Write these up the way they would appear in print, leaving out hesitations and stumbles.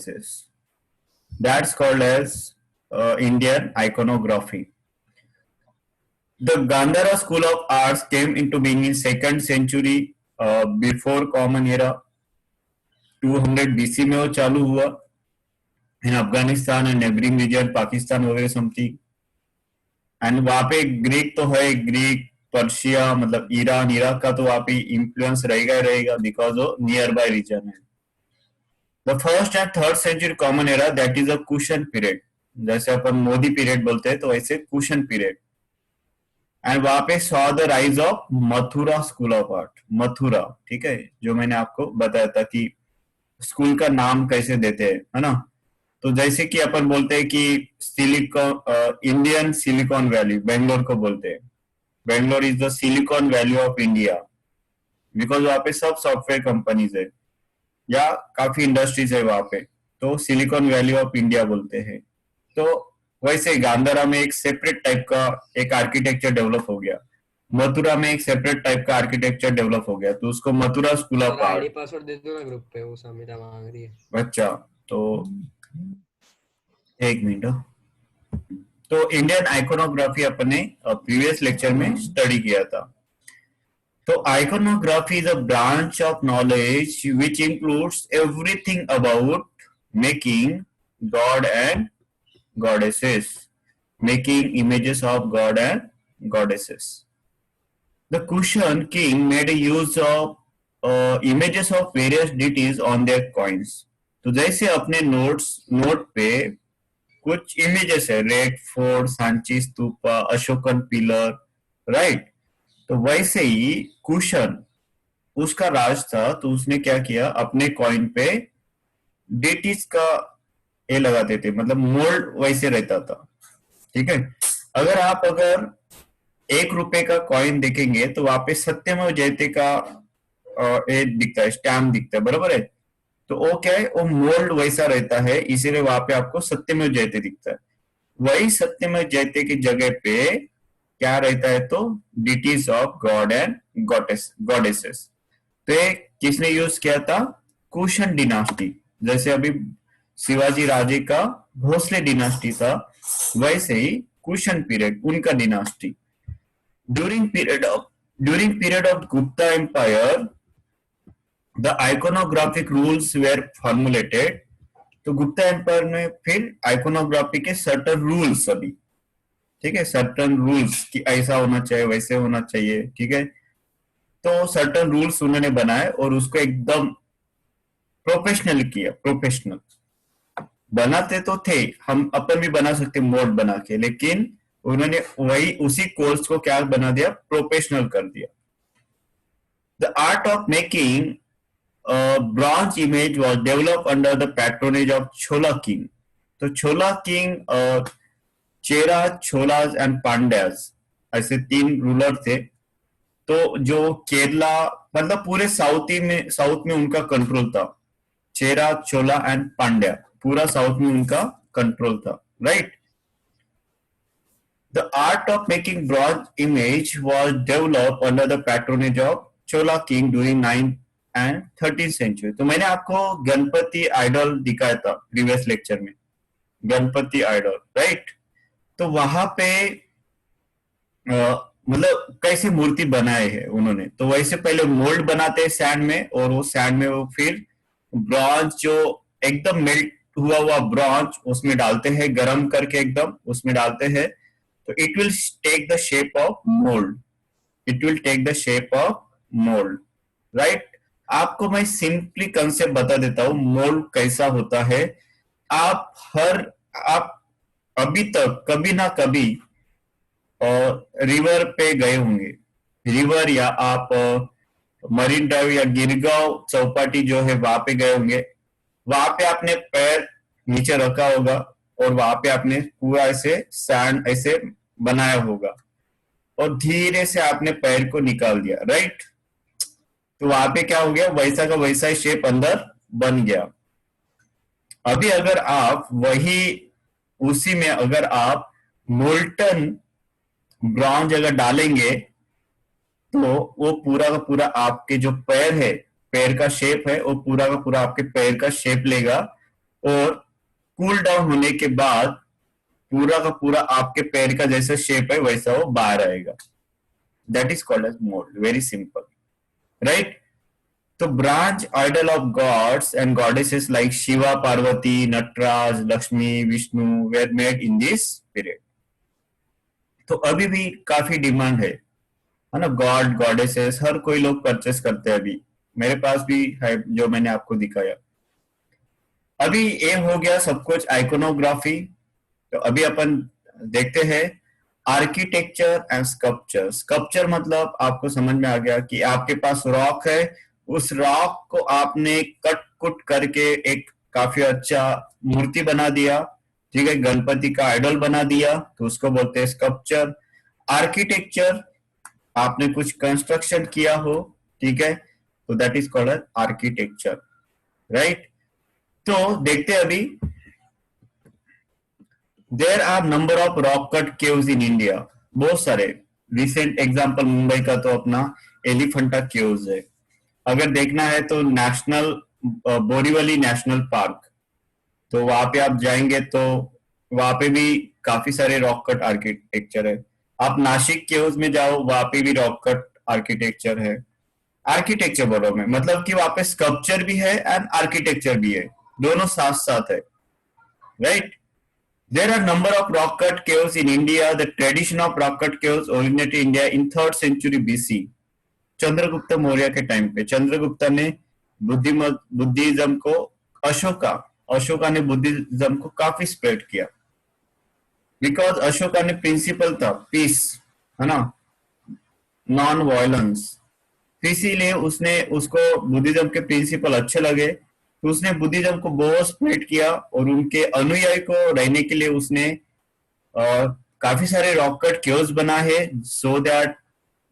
goddesses. That's called as Indian iconography. The Gandhara school of arts came into being in second century before Common Era. 200 BC में वो चालू हुआ in Afghanistan and neighbouring region Pakistan वगैरह something. And वहां पे Greek तो है, Greek Persia मतलब ईरान इराक का तो वहां पे इन्फ्लुएंस रहेगा ही रहेगा बिकॉज वो नियर बाय रीजन है. The first and third century common era that is a Kushan period. जैसे अपन मोदी पीरियड बोलते हैं तो वैसे कुशन पीरियड. एंड वहां पे saw the rise of Mathura school of art. Mathura, ठीक है, जो मैंने आपको बताया था कि स्कूल का नाम कैसे देते हैं, है ना. तो जैसे कि अपन बोलते हैं कि silicon Indian silicon valley Bangalore को बोलते हैं. Bangalore is the silicon valley of India because वहां पे सब सॉफ्टवेयर कंपनीज है या काफी इंडस्ट्रीज है वहां पे, तो सिलिकॉन वैली ऑफ इंडिया बोलते हैं. तो वैसे गांधारा में एक सेपरेट टाइप का एक आर्किटेक्चर डेवलप हो गया, मथुरा में एक सेपरेट टाइप का आर्किटेक्चर डेवलप हो गया, तो उसको Mathura school of art. ID password दे दो ना ग्रुप पे, वो समीरा मांग रही है. अच्छा, तो एक मिनट. तो इंडियन आइकोनोग्राफी अपने प्रीवियस लेक्चर में स्टडी किया था. तो iconography is a branch of knowledge which includes everything about making God and goddesses, making images of god and goddesses. The Kushan king made a use of images of various deities on their coins. तो जैसे अपने note पे कुछ images है, red fort, Sanchi stupa, Ashokan pillar, right. तो वैसे ही cushion उसका राज था, तो उसने क्या किया अपने कॉइन पे डेटीज का ये लगाते थे, मतलब मोल्ड वैसे रहता था. ठीक है, अगर 1 रुपए का कॉइन देखेंगे तो वहां पे सत्यमेव जयते का ये दिखता है, स्टैम्प दिखता है, बराबर है. तो वो क्या है, वो मोल्ड वैसा रहता है, इसीलिए वहां पे आपको सत्यमेव जयते दिखता है. वही सत्यमेव जयते की जगह पे क्या रहता है, तो deities of God and goddesses. तो ये किसने यूज किया था, कुशन डिनास्टी. जैसे अभी शिवाजी राजे का भोसले डिनास्टी था, वैसे ही कुशन पीरियड उनका dynasty. During period of Gupta empire the iconographic rules were formulated. तो गुप्ता एम्पायर में फिर आइकोनोग्राफी के सर्टन रूल्स सभी, ठीक है, सर्टन रूल्स कि ऐसा होना चाहिए वैसे होना चाहिए, ठीक है. तो सर्टन रूल्स उन्होंने बनाए और उसको एकदम प्रोफेशनल किया. प्रोफेशनल बनाते तो थे, हम अपन भी बना सकते मोड बना के, लेकिन उन्होंने वही उसी कोर्स को क्या बना दिया, प्रोफेशनल कर दिया. The art of making bronze image was develop under the patronage of chhola king. तो छोला किंग चेरा, छोलाज एंड पांड्याज ऐसे 3 रूलर थे. तो जो केरला मतलब पूरे साउथ में उनका कंट्रोल था. चेरा, चोला एंड पांड्या पूरा साउथ में उनका कंट्रोल था, right. The art of making bronze image was develop under the patronage of Chola king during 9th and 13th century. तो मैंने आपको गणपति आइडल दिखाया था प्रीवियस लेक्चर में, गणपति आइडल, राइट. तो वहां पे मतलब कैसे मूर्ति बनाए हैं उन्होंने, तो वैसे पहले मोल्ड बनाते हैं सैंड में, और वो सैंड में वो फिर ब्रॉन्ज जो एकदम मेल्ट हुआ ब्रॉन्ज उसमें डालते हैं, गरम करके एकदम उसमें डालते हैं, तो it will take the shape of mould. It will take the shape of mould, right. आपको मैं सिंपली कंसेप्ट बता देता हूं मोल्ड कैसा होता है. आप अभी तक कभी ना कभी रिवर पे गए होंगे, रिवर या आप मरीन ड्राइव या गिरगांव चौपाटी जो है वहां पे गए होंगे. वहां पे आपने पैर नीचे रखा होगा और वहां पे आपने पूरा ऐसे सैंड ऐसे बनाया होगा और धीरे से आपने पैर को निकाल दिया, राइट. तो वहां पे क्या हो गया, वैसा का वैसा ही शेप अंदर बन गया. अभी अगर आप वही उसी में अगर आप मोल्टन ब्रॉन्ज अगर डालेंगे तो वो पूरा का पूरा आपके जो पैर है, पैर का शेप है, वो पूरा का पूरा आपके पैर का शेप लेगा और कूल डाउन होने के बाद पूरा का पूरा आपके पैर का जैसा शेप है वैसा वो बाहर आएगा. That is called as mould. Very simple, right? तो bronze idol of gods and goddesses like Shiva, Parvati, Nataraj, Lakshmi, Vishnu were made in this period. तो अभी भी काफी डिमांड है ना? गॉड गॉडेसेस हर कोई लोग परचेस करते हैं. अभी मेरे पास भी है जो मैंने आपको दिखाया. अभी ये हो गया सब कुछ आइकोनोग्राफी. तो अभी अपन देखते हैं आर्किटेक्चर एंड स्कल्पचर. स्कल्पचर मतलब आपको समझ में आ गया कि आपके पास रॉक है, उस रॉक को आपने कट कुट करके एक काफी अच्छा मूर्ति बना दिया, ठीक है, गणपति का आइडल बना दिया, तो उसको बोलते हैं स्कल्पचर. आर्किटेक्चर आपने कुछ कंस्ट्रक्शन किया हो, ठीक है, तो that is called architecture, right? तो देखते हैं अभी there are number of rock cut caves in India. बहुत सारे. रिसेंट एग्जांपल मुंबई का तो अपना एलिफेंटा केव्स है. अगर देखना है तो नेशनल बोरीवली नेशनल पार्क, तो वहां पे आप जाएंगे तो वहां पे भी काफी सारे रॉक कट आर्किटेक्चर है. आप नासिक केव्स में जाओ, वहां पे भी रॉक कट आर्किटेक्चर है. आर्किटेक्चर बोलो मैं, मतलब कि वहां पे स्कल्पचर भी है एंड आर्किटेक्चर भी है, दोनों साथ साथ है, right? There are number of rock cut caves in India. The tradition of rock cut caves originated in India in 3rd century BC. Chandragupta Maurya के टाइम पे चंद्रगुप्त ने बुद्धिज्म को अशोका ने बुद्धिज्म को काफी स्प्रेड किया. बिकॉज अशोका ने प्रिंसिपल था पीस, है ना, नॉन वायलेंस. इसीलिए उसने उसको बुद्धिज्म के प्रिंसिपल अच्छे लगे, तो उसने बुद्धिज्म को बहुत स्प्रेड किया और उनके अनुयायी को रहने के लिए उसने काफी सारे रॉक कट केव्स बना है, सो दैट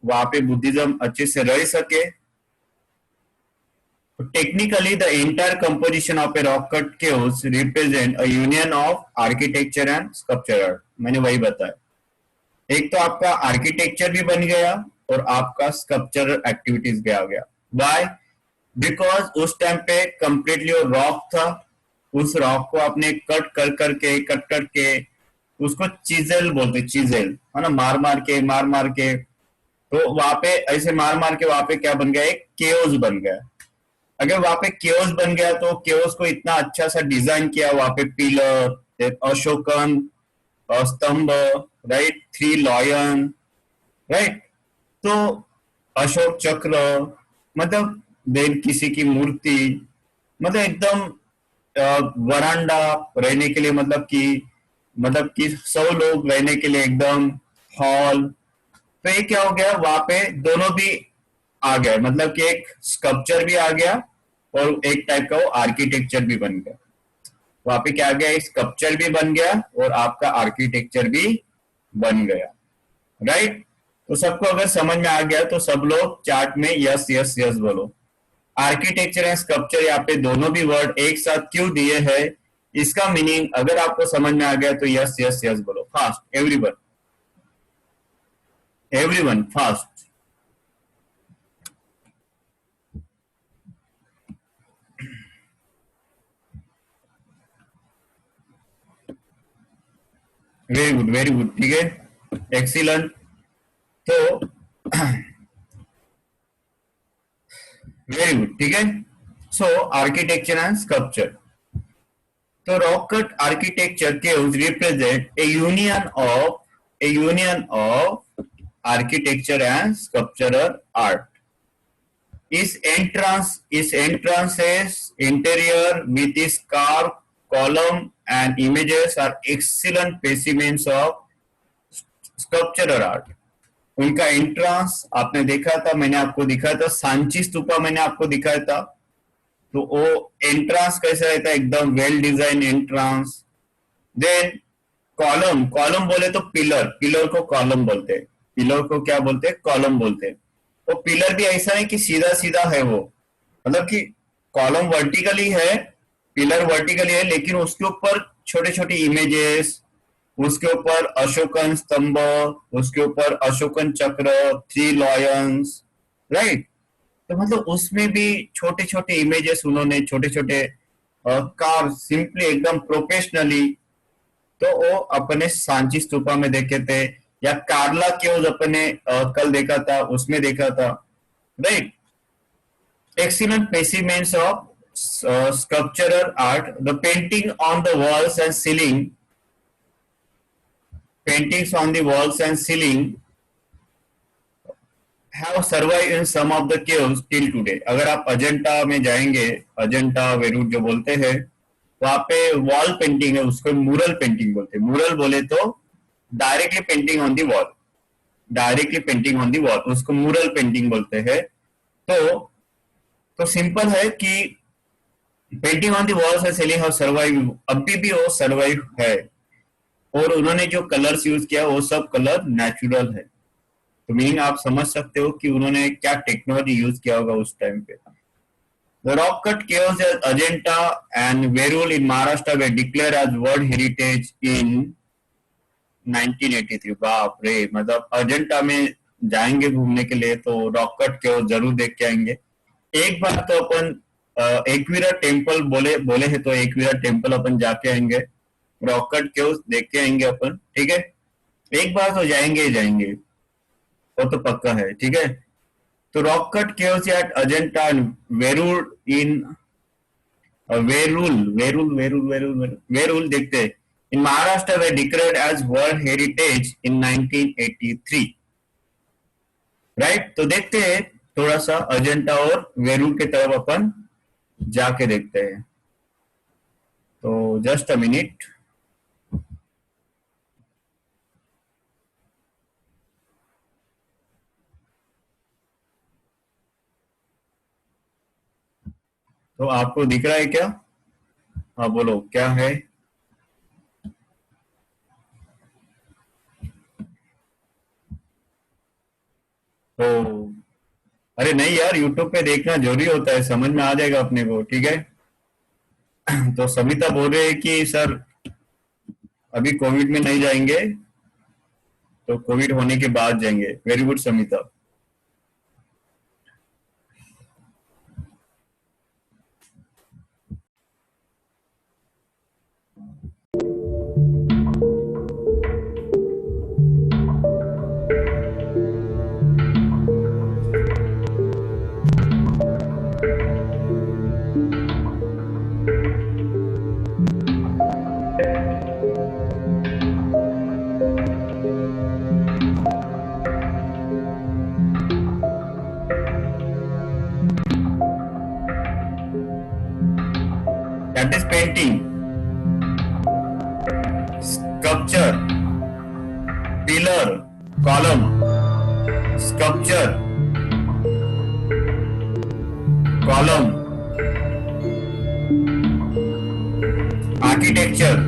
वहां पे बुद्धिज्म अच्छे से रह सके. Technically the entire composition of a rock cut caves represent a union of architecture and sculpture art. मैंने वही बताया. एक तो आपका आर्किटेक्चर भी बन गया और आपका स्कल्पचरल एक्टिविटीज भी आ गया. वाई? बिकॉज उस टाइम पे कंप्लीटली वो रॉक था, उस रॉक को आपने कट करके उसको चीजेल बोलते, चीजेल, है ना, मार मार के, तो वहां पे ऐसे मार के वहां पे क्या बन गया, एक केओस बन गया. अगर वहां पे केओस बन गया तो केओस को इतना अच्छा सा डिजाइन किया, वहां पे पिलर, अशोकन स्तंभ, राइट, 3 लॉयन, राइट, तो अशोक चक्र, मतलब देन किसी की मूर्ति, मतलब एकदम वरांडा रहने के लिए, मतलब कि 100 लोग रहने के लिए एकदम हॉल. तो ये क्या हो गया, वहां पे दोनों भी आ गया, मतलब कि एक स्कल्पचर भी आ गया और एक टाइप का वो आर्किटेक्चर भी बन गया. वहां पे क्या आ गया, एक स्कल्पचर भी बन गया और आपका आर्किटेक्चर भी बन गया, राइट? तो सबको अगर समझ में आ गया तो सब लोग चार्ट में यस यस यस बोलो. आर्किटेक्चर एंड स्कल्पचर यहाँ पे दोनों भी वर्ड एक साथ क्यों दिए हैं, इसका मीनिंग अगर आपको समझ में आ गया तो यस यस यस बोलो. Fast, everyone fast. Very good, ठीक है, एक्सीलेंट. तो वेरी गुड, ठीक है. So architecture and sculpture. तो रॉक कट आर्किटेक्चर के represent a union of architecture and sculptural art. Its entrances interior with its carved column and images are excellent specimens of sculptural art. उनका entrance आपने देखा था, मैंने आपको दिखाया था, सांची स्तूपा मैंने आपको दिखाया था. तो वो एंट्रांस कैसा रहता है, एकदम well design entrance. Then column बोले तो पिलर को कॉलम बोलते हैं. पिलर को क्या बोलते हैं, कॉलम बोलते हैं. तो पिलर भी ऐसा नहीं कि सीधा सीधा है वो, मतलब कि कॉलम वर्टिकली है, पिलर वर्टिकली है, लेकिन उसके ऊपर छोटे छोटे इमेजेस, उसके ऊपर अशोकन स्तंभ, उसके ऊपर अशोकन चक्र, 3 लॉयंस, राइट. तो मतलब उसमें भी छोटे छोटे इमेजेस उन्होंने छोटे छोटे कार सिंपली एकदम प्रोफेशनली, तो वो अपने सांची स्तूपा में देखे थे, या कार्ला केव्स अपने कल देखा था, उसमें देखा था, right. Excellent specimens of sculptural art. The painting on the walls and ceiling, paintings on the walls and ceiling have survived in some of the caves till today. अगर आप अजंता में जाएंगे, अजंता वेरूट जो बोलते हैं, वहां पे वॉल पेंटिंग है, उसको मुरल पेंटिंग बोलते हैं। मुरल बोले तो directly painting on the wall, directly painting on the wall, उसको मुरल पेंटिंग बोलते हैं। तो सिंपल है कि painting on the walls and ceiling have survive, अभी भी वो सर्वाइव है। और उन्होंने जो कलर्स यूज किया वो सब कलर नेचुरल है। तो मीनिंग आप समझ सकते हो कि उन्होंने क्या टेक्नोलॉजी यूज किया होगा उस टाइम पे। The rock cut caves at Ajanta and Verul in Maharashtra were declared as World Heritage in 1983। बाप रे, मतलब अजंता में जाएंगे घूमने के लिए तो रॉक कट केव्स जरूर देख के आएंगे। एक बार तो अपन एकवीरा टेम्पल बोले बोले है, तो एकवीरा टेम्पल अपन जाके आएंगे, रॉक कट केव्स देख के आएंगे अपन, ठीक है। एक बार तो जाएंगे ही जाएंगे, वो तो पक्का है, ठीक है। तो rock cut caves at Ajanta and Verul in Verul देखते हैं in Maharashtra were declared as world heritage in 1983, right. तो देखते हैं थोड़ा सा अजंता और वेरूल के तरफ अपन जाके देखते हैं। तो जस्ट अ मिनट। तो आपको दिख रहा है क्या? हाँ बोलो क्या है? तो अरे नहीं यार, यूट्यूब पे देखना जरूरी होता है, समझ में आ जाएगा अपने को, ठीक है। तो सविता बोल रहे हैं कि सर अभी कोविड में नहीं जाएंगे, तो कोविड होने के बाद जाएंगे। Very good Samita. That is painting, sculpture, pillar, column, sculpture, column, architecture,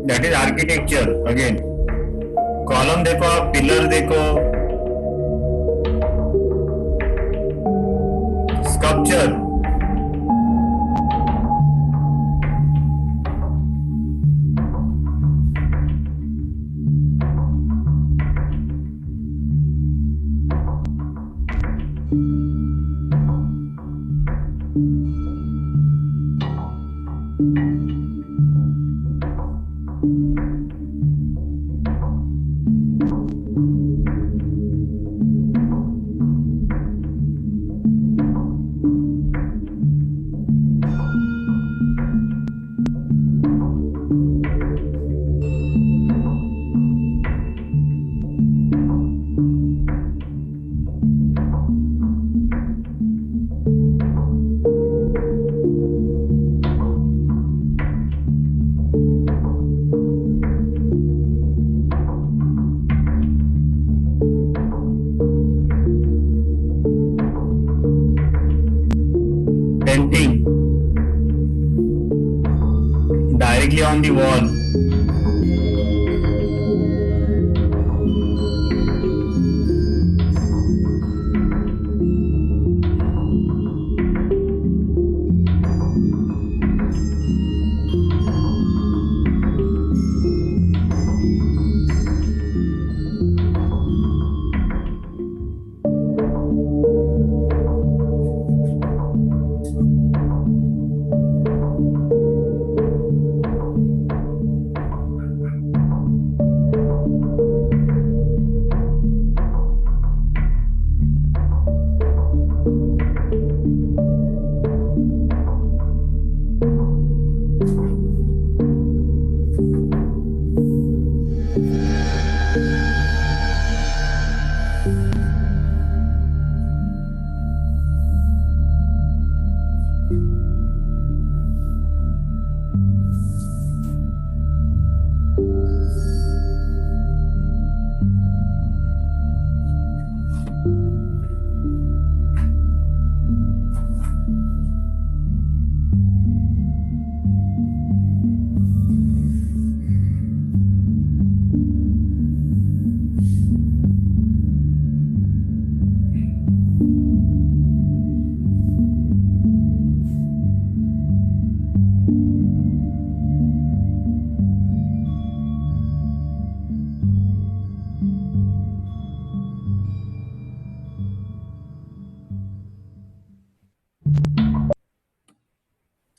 that is architecture. Again column देखो आप, पिलर देखो, sculpture, painting directly on the wall,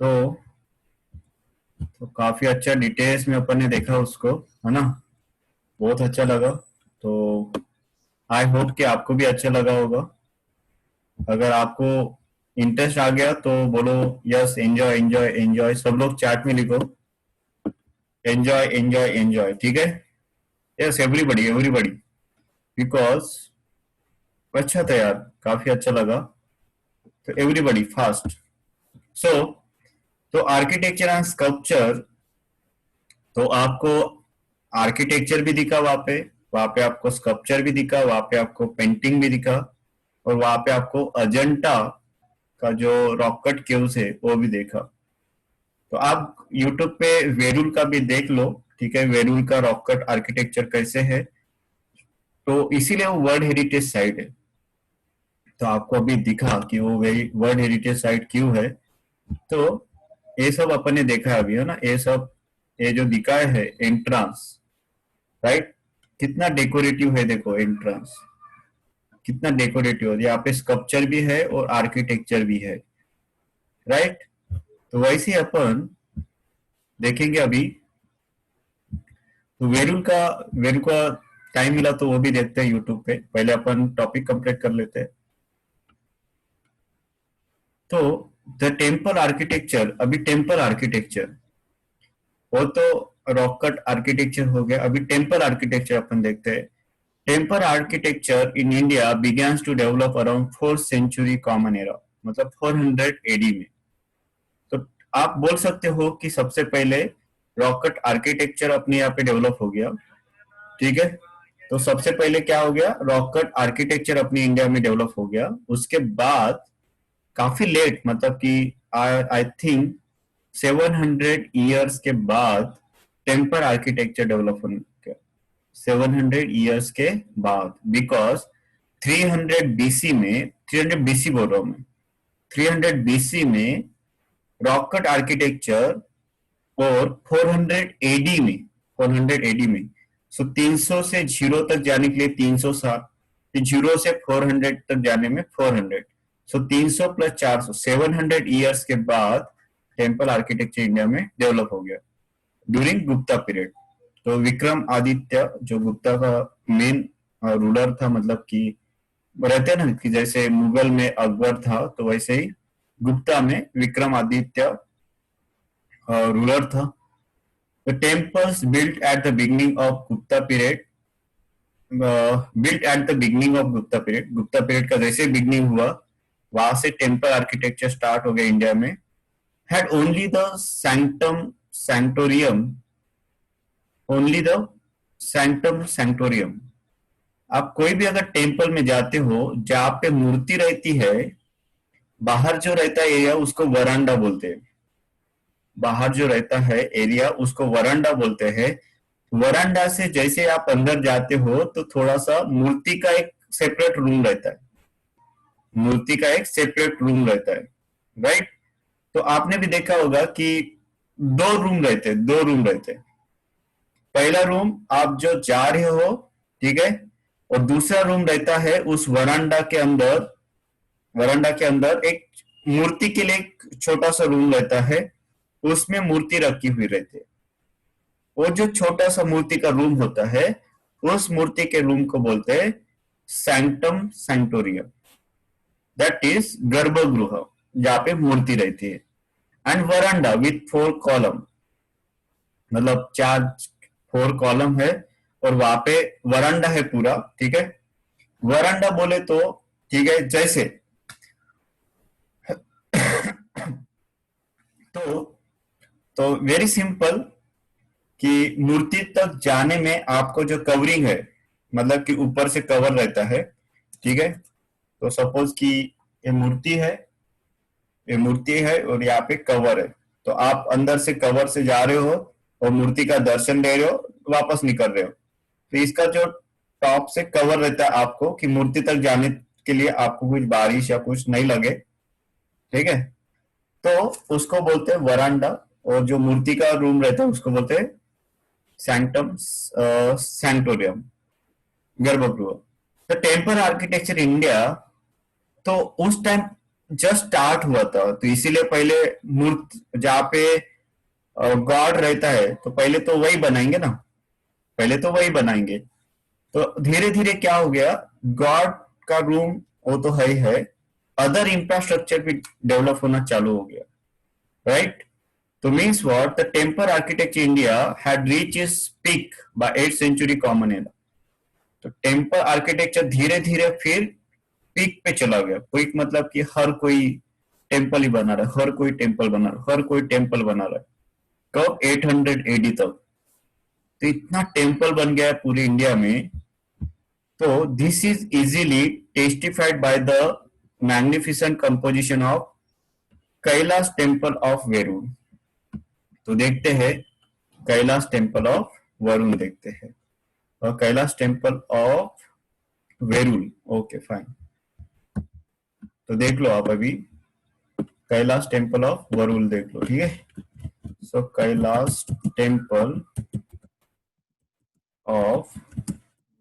तो काफी अच्छा डिटेल्स में अपन ने देखा उसको, है ना, बहुत अच्छा लगा। तो आई होप कि आपको भी अच्छा लगा होगा। अगर आपको इंटरेस्ट आ गया तो बोलो यस, एंजॉय एंजॉय एंजॉय, सब लोग चैट में लिखो एंजॉय एंजॉय एंजॉय, ठीक है। यस एवरीबडी एवरीबडी, बिकॉज अच्छा था यार, काफी अच्छा लगा। तो एवरीबडी फास्ट। सो तो आर्किटेक्चर एंड स्कल्पचर, तो आपको आर्किटेक्चर भी दिखा वहां पे आपको स्कल्पचर भी दिखा, वहां पे आपको पेंटिंग भी दिखा, और वहां पे आपको अजंता का जो रॉकेट केव्स है वो भी देखा। तो आप यूट्यूब पे वेरूल का भी देख लो, ठीक है, वेरूल का रॉकेट आर्किटेक्चर कैसे है। तो इसीलिए वो वर्ल्ड हेरिटेज साइट है। तो आपको अभी दिखा कि वो वर्ल्ड हेरिटेज साइट क्यों है। तो ये सब अपन ने देखा है अभी, है ना, ये सब, ये जो दिखाया है एंट्रांस, राइट, कितना डेकोरेटिव है, देखो एंट्रांस कितना डेकोरेटिव है, यहाँ पे स्कल्पचर भी है और आर्किटेक्चर भी है, राइट। तो वैसे ही अपन देखेंगे अभी। तो वेरू का टाइम मिला तो वो भी देखते हैं यूट्यूब पे, पहले अपन टॉपिक कंप्लीट कर लेते हैं। तो द टेम्पल आर्किटेक्चर, अभी टेम्पल आर्किटेक्चर, वो तो रॉक कट आर्किटेक्चर हो गया, अभी टेम्पल आर्किटेक्चर अपन देखते हैं। Temple architecture in India begins to develop around 4th century common era, मतलब 400 एडी में। तो आप बोल सकते हो कि सबसे पहले रॉकेट आर्किटेक्चर अपने यहाँ पे डेवलप हो गया, ठीक है। तो सबसे पहले क्या हो गया, रॉकेट आर्किटेक्चर अपनी इंडिया में डेवलप हो गया। उसके बाद काफी लेट, मतलब कि आई थिंक 700 ईयर्स के बाद टेम्पल आर्किटेक्चर डेवलप होने का 700 ईयर्स के बाद, बिकॉज 300 बीसी में, 300 बीसी बोल रहा हूं मैं, 300 बीसी में रॉकेट आर्किटेक्चर और 400 एडी में, 400 एडी में, सो 300 से जीरो तक जाने के लिए 360, जीरो से 400 तक जाने में 400, सो 300 प्लस 400, 700 ईयर्स के बाद टेम्पल आर्किटेक्चर इंडिया में डेवलप हो गया ड्यूरिंग गुप्ता पीरियड। तो विक्रम आदित्य जो गुप्ता का मेन रूलर था, मतलब कि रहते ना कि जैसे मुगल में अकबर था, तो वैसे ही गुप्ता में विक्रम आदित्य रूलर था। The temples built at the beginning of Gupta period, Gupta period का जैसे बिगनिंग हुआ, वहां से टेम्पल आर्किटेक्चर स्टार्ट हो गया इंडिया में। Had only the sanctum sanctorum, only the sanctum sanctorum. आप कोई भी अगर टेम्पल में जाते हो जहां पे मूर्ति रहती है, बाहर जो रहता है एरिया उसको वरांडा बोलते हैं, बाहर जो रहता है एरिया उसको वरांडा बोलते हैं। वरांडा से जैसे आप अंदर जाते हो तो थोड़ा सा मूर्ति का एक सेपरेट रूम रहता है, मूर्ति का एक सेपरेट रूम रहता है, राइट। तो आपने भी देखा होगा कि दो रूम रहते हैं, दो रूम रहते हैं। पहला रूम आप जो जा रहे हो, ठीक है, और दूसरा रूम रहता है उस वरांडा के अंदर, वरांडा के अंदर एक मूर्ति के लिए एक छोटा सा रूम रहता है, उसमें मूर्ति रखी हुई रहती है। वो जो छोटा सा मूर्ति का रूम होता है, उस मूर्ति के रूम को बोलते हैं सैंक्टम सैंक्टोरियम, दैट इज गर्भगृह, जहां पे मूर्ति रहती है। एंड वरांडा विथ 4 कॉलम, मतलब 4 कॉलम है, और वहां पे वरांडा है पूरा, ठीक है। वरांडा बोले तो ठीक है, जैसे तो वेरी सिंपल कि मूर्ति तक जाने में आपको जो कवरिंग है, मतलब कि ऊपर से कवर रहता है, ठीक है। तो सपोज कि ये मूर्ति है, ये मूर्ति है और यहाँ पे कवर है, तो आप अंदर से कवर से जा रहे हो और मूर्ति का दर्शन ले रहे हो, वापस निकल रहे हो। तो इसका जो टॉप से कवर रहता है आपको, कि मूर्ति तक जाने के लिए आपको कुछ बारिश या कुछ नहीं लगे, ठीक है, तो उसको बोलते हैं वरांडा। और जो मूर्ति का रूम रहता है उसको बोलते हैं सैंक्टम सैंक्टोरियम, गर्भगृह। तो टेम्पल आर्किटेक्चर इंडिया तो उस टाइम जस्ट स्टार्ट हुआ था, तो इसीलिए पहले मूर्ति जहाँ पे गॉड रहता है, तो पहले तो वही बनाएंगे ना, पहले तो वही बनाएंगे। तो धीरे धीरे क्या हो गया, गॉड का रूम वो तो है, अदर इंफ्रास्ट्रक्चर भी डेवलप होना चालू हो गया, राइट। तो means what, the temple architecture India had reach its peak by 8th century common era. तो टेम्पल आर्किटेक्चर धीरे धीरे फिर पीक पे चला गया। पीक मतलब कि हर कोई टेम्पल ही बना रहा है, हर कोई टेम्पल बना रहा है, हर कोई टेम्पल बना रहा है। कब, 800 एडी तक। तो इतना टेम्पल बन गया है पूरी इंडिया में। तो this is easily testified by the magnificent composition of Kailash temple of Verul. तो देखते हैं कैलाश टेम्पल ऑफ वरुण, देखते हैं, और Kailash temple of Verul, okay fine. तो देख लो आप अभी कैलाश टेम्पल ऑफ वरुल देख लो, ठीक है। सो कैलाश टेम्पल ऑफ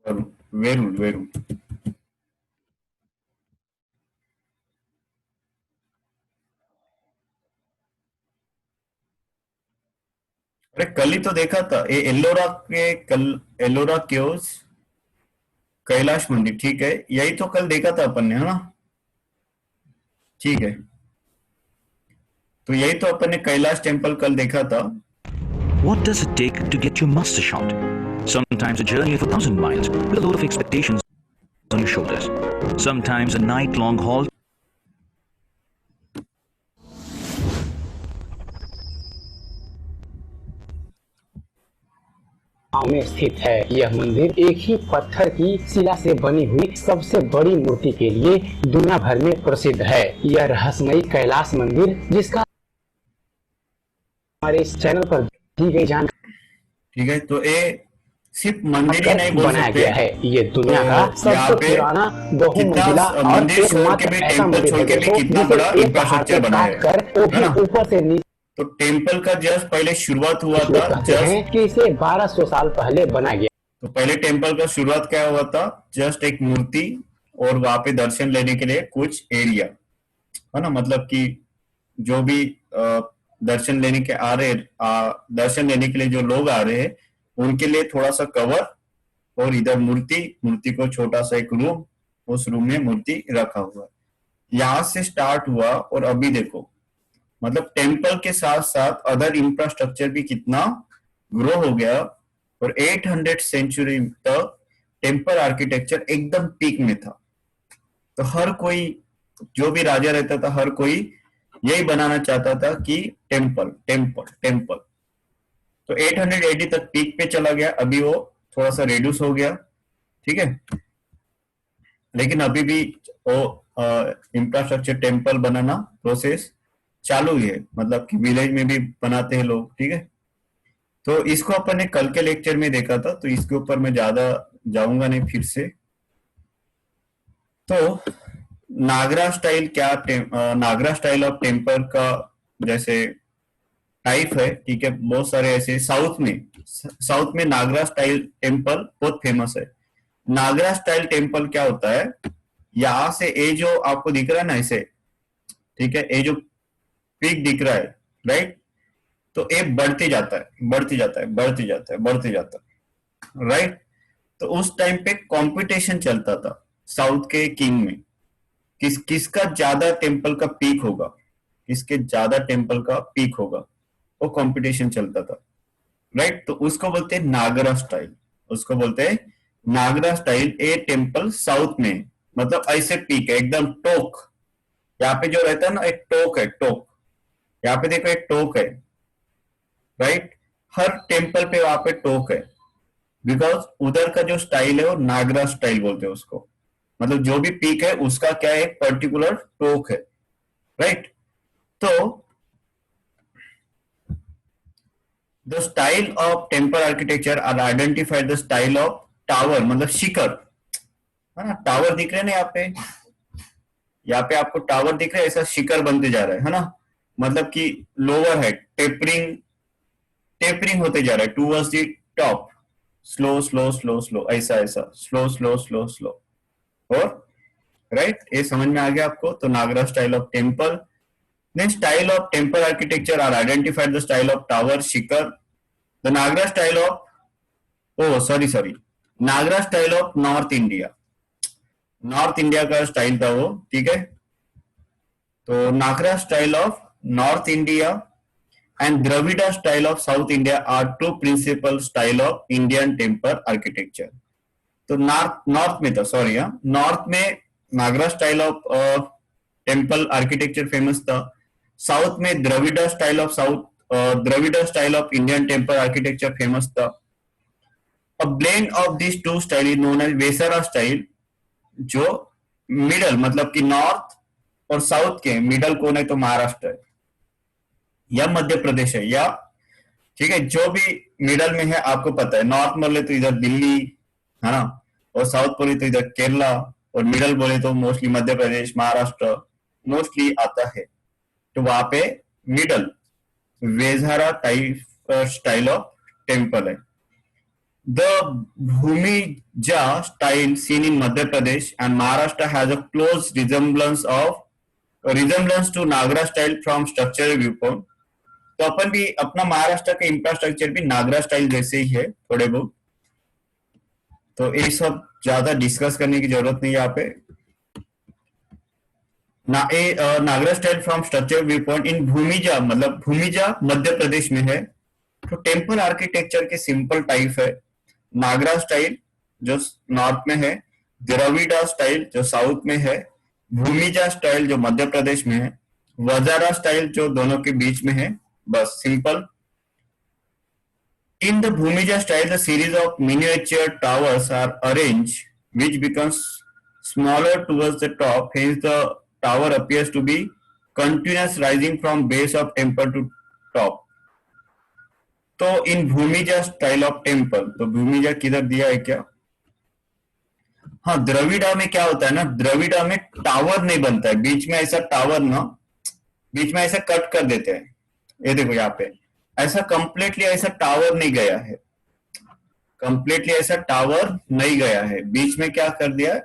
वेरूल, वेरूल। अरे कल ही तो देखा था ये एलोरा के, कल एलोरा केव्स, कैलाश मंदिर, ठीक है, यही तो कल देखा था अपन ने, है ना, ठीक है। तो यही तो अपन ने कैलाश टेम्पल कल देखा था। What does it take to get your master shot? Sometimes a journey of 1,000 miles with a load of expectations on your shoulders. Sometimes a night-long haul. गांव में स्थित है। यह मंदिर एक ही पत्थर की शिला से बनी हुई सबसे बड़ी मूर्ति के लिए दुनिया भर में प्रसिद्ध है। यह रहस्यमयी कैलाश मंदिर, जिसका हमारे इस चैनल पर दी गई जानकारी ठीक है, तो ये सिर्फ मंदिर ही नहीं बोल बनाया सकते। गया है। ये दुनिया तो का यहाँ सबसे पे पुराना कितना बहुमंजिला और मंदिर छोड़ के एकमात्र भी, ऐसा टेम्पल मंदिर छोड़ है के भी दोस्तों कितना जिसे बड़ा एक पहाड़ इंफ्रास्ट्रक्चर को बना काट है कर वो है भी ना। ऊपर से नीचे तो टेम्पल का जस्ट पहले शुरुआत हुआ था, कहते जस्ट हैं कि इसे 1200 साल पहले बनाया गया। तो पहले टेम्पल का शुरुआत क्या हुआ था, जस्ट एक मूर्ति और वहां पे दर्शन लेने के लिए कुछ एरिया, है ना, मतलब कि जो भी दर्शन लेने के आ रहे दर्शन लेने के लिए जो लोग आ रहे हैं उनके लिए थोड़ा सा कवर, और इधर मूर्ति को छोटा सा एक रूम, उस रूम में मूर्ति रखा हुआ है। यहाँ से स्टार्ट हुआ और अभी देखो, मतलब टेम्पल के साथ साथ अदर इंफ्रास्ट्रक्चर भी कितना ग्रो हो गया, और 800 सेंचुरी तक टेम्पल आर्किटेक्चर एकदम पीक में था। तो हर कोई, जो भी राजा रहता था, हर कोई यही बनाना चाहता था कि टेम्पल टेम्पल टेम्पल। तो 880 तक पीक पे चला गया, अभी वो थोड़ा सा रिड्यूस हो गया, ठीक है, लेकिन अभी भी वो इंफ्रास्ट्रक्चर टेम्पल बनाना प्रोसेस चालू ही है, मतलब कि विलेज में भी बनाते हैं लोग, ठीक है। तो इसको अपन ने कल के लेक्चर में देखा था, तो इसके ऊपर मैं ज्यादा जाऊंगा नहीं फिर से। तो नागरा स्टाइल क्या, नागरा स्टाइल ऑफ टेम्पल का जैसे टाइप है, ठीक है, बहुत सारे ऐसे साउथ में नागरा स्टाइल टेम्पल बहुत फेमस है। नागरा स्टाइल टेम्पल क्या होता है, यहाँ से ये जो आपको दिख रहा है ना ऐसे, ठीक है, ये जो पीक दिख रहा है, राइट, तो ये बढ़ते जाता है, बढ़ते जाता है, बढ़ते जाता है, बढ़ते जाता है, राइट। तो उस टाइम पे कंपटीशन चलता था साउथ के किंग में, किसका ज्यादा टेम्पल का पीक होगा, किसके ज्यादा टेम्पल का पीक होगा, वो कंपटीशन चलता था, राइट। तो उसको बोलते हैं नागरा स्टाइल, उसको बोलते हैं नागरा स्टाइल। ए टेम्पल साउथ में, मतलब ऐसे पीक है एकदम टोक, यहाँ पे जो रहता है ना एक टोक है, टोक, यहाँ पे देखो एक टोक है, राइट, हर टेम्पल पे वहां पे टोक है, बिकॉज उधर का जो स्टाइल है वो नागरा स्टाइल बोलते हैं उसको, मतलब जो भी पीक है उसका क्या है, एक पर्टिकुलर टोक है, राइट। तो the style of temple architecture are identified the style of tower, मतलब शिखर, है ना, टावर दिख रहे हैं ना यहाँ पे आपको टावर दिख रहा है, ऐसा शिखर बनते जा रहा है ना, मतलब कि लोअर है, टेपरिंग होते जा रहा है towards the top, slow slow slow slow, ऐसा ऐसा, स्लो स्लो स्लो स्लो, और राइट, ये समझ में आ गया आपको। तो Nagara style of temple, then style of temple architecture are identified the style of tower, shikhara, the Nagara style of, oh sorry, Nagara style of North India, North India का स्टाइल था वो, ठीक है। तो Nagara style of North India and Dravida style of South India are two principal style of Indian temple architecture. तो north में था, sorry, north में Nagara style of temple architecture famous था, साउथ में Dravida style of Indian temple architecture famous था। A blend of this two style is known as Vesara style, जो middle, मतलब कि नॉर्थ और साउथ के मिडल कौन है, तो महाराष्ट्र है या मध्य प्रदेश है, या ठीक है, जो भी मिडल में है आपको पता है, नॉर्थ बोले तो इधर दिल्ली, है ना, और साउथ बोले तो इधर केरला, और मिडल बोले तो मोस्टली मध्य प्रदेश, महाराष्ट्र मोस्टली आता है। तो वहां पे middle Vesara type style of temple है। The Bhumija style seen in Madhya Pradesh and Maharashtra has a close resemblance to Nagara style from structural view point. तो अपन भी अपना महाराष्ट्र का इंफ्रास्ट्रक्चर भी नागरा स्टाइल जैसे ही है थोड़े बहुत, तो ये सब ज्यादा डिस्कस करने की जरूरत नहीं है यहाँ पे। Nagara style from structure view point in Bhumija, मतलब भूमिजा मध्य प्रदेश में है। तो टेम्पल आर्किटेक्चर के सिंपल टाइप है, नागरा स्टाइल जो नॉर्थ में है, द्रविड़ा स्टाइल जो साउथ में है, भूमिजा स्टाइल जो मध्य प्रदेश में है, वजारा स्टाइल जो दोनों के बीच में है, बस simple. In the Bhumija style, the series of miniature towers are arranged, which becomes smaller towards the top. Hence, the tower appears to be continuous, rising from base of temple to top. तो इन Bhumija style of temple, तो भूमिजा किधर दिया है क्या? हाँ, द्रविड़ा में क्या होता है ना, द्रविड़ा में टावर नहीं बनता है, बीच में ऐसा टावर ना, बीच में ऐसा कट कर देते हैं। ये देखो यहाँ पे ऐसा कंप्लीटली ऐसा टावर नहीं गया है, कंप्लीटली ऐसा टावर नहीं गया है, बीच में क्या कर दिया है,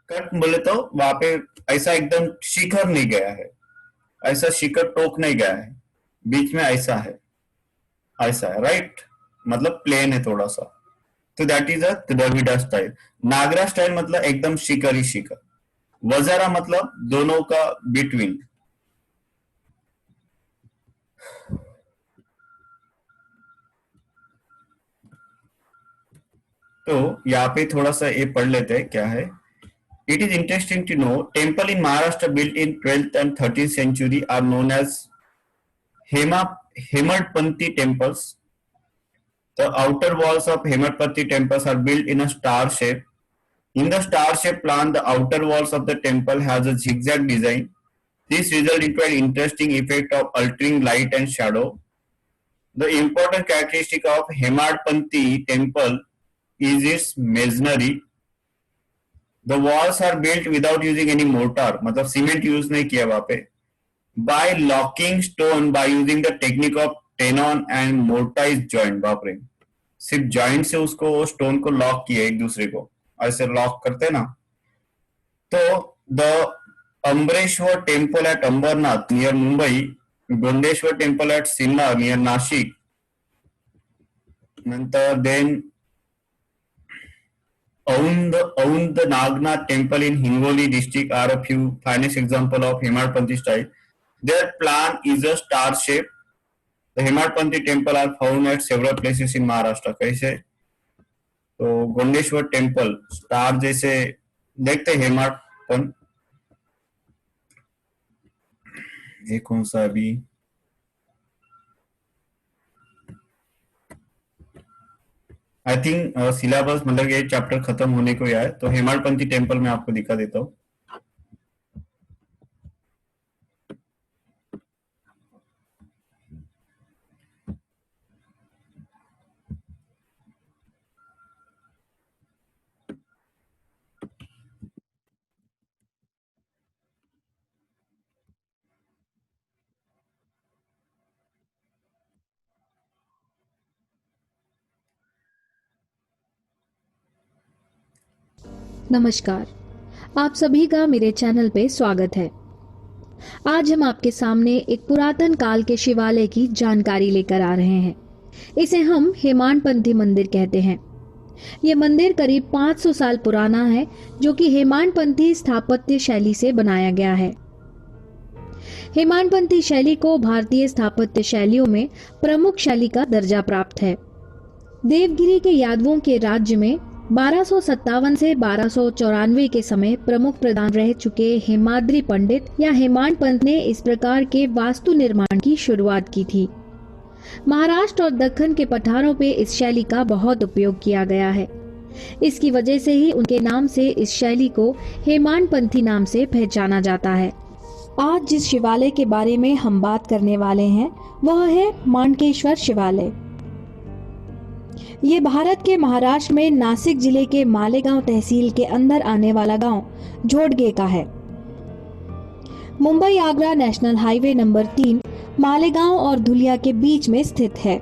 कट बोले तो वहां पे ऐसा एकदम शिखर नहीं गया है, ऐसा शिखर टोक नहीं गया है, बीच में ऐसा है, ऐसा है, राइट, मतलब प्लेन है थोड़ा सा, तो that is a Dravida style. Nagara style मतलब एकदम शिखर ही शिखर। वजारा मतलब दोनों का बिटवीन। तो यहाँ पे थोड़ा सा ये पढ़ लेते हैं क्या है। It is interesting to know temple in Maharashtra built in 12th and 13th century are known as Hemadpanthi temples. The outer walls of Hemadpanthi temples are built in a star shape. In the star shape plan, the outer walls of the temple has a zigzag design. This result into an interesting effect of altering light and shadow. The important characteristic of Hemadpanthi temple is its masonry. The walls are built without using any mortar, मतलब cement use नहीं किया वहां पे। By locking stone by using the technique of tenon and mortise joint, बाप रे, सिर्फ joint से उसको स्टोन को लॉक किया एक दूसरे को, ऐसे लॉक करते ना। तो the Ambreshwar temple at Ambarnath near Mumbai, Gondeshwar temple at Sinnar near Nashik, नंतर then Aund Nagnath temple in Hingoli district are a few finest example of Hemadpanthi style. Their plan is a star shape. The Hemadpanthi temple are found at several places in Maharashtra. कैसे? तो Gondeshwar temple star जैसे देखते हेमाडपन, ये कौन सा अभी, I think syllabus मतलब ये चैप्टर खत्म होने को ही है, तो हेमाडपंथी टेम्पल में आपको दिखा देता हूँ। नमस्कार, आप सभी का मेरे चैनल पे स्वागत है। आज हम आपके सामने एक पुरातन काल के शिवालय की जानकारी लेकर आ रहे हैं। इसे हम हेमाडपंथी मंदिर कहते हैं। ये मंदिर करीब 500 साल पुराना है, जो कि हेमाडपंथी स्थापत्य शैली से बनाया गया है। हेमाडपंथी शैली को भारतीय स्थापत्य शैलियों में प्रमुख शैली का दर्जा प्राप्त है। देवगिरी के यादवों के राज्य में 1257 से 1294 के समय प्रमुख प्रधान रह चुके हेमाद्री पंडित या हेमाडपंत ने इस प्रकार के वास्तु निर्माण की शुरुआत की थी। महाराष्ट्र और दक्कन के पठारों पे इस शैली का बहुत उपयोग किया गया है। इसकी वजह से ही उनके नाम से इस शैली को हेमाडपंथी नाम से पहचाना जाता है। आज जिस शिवालय के बारे में हम बात करने वाले हैं वह है माणकेश्वर शिवालय। ये भारत के महाराष्ट्र में नासिक जिले के मालेगांव तहसील के अंदर आने वाला गांव झोडगे का है। Mumbai Agra national highway number 3 Malegaon और धुलिया के बीच में स्थित है।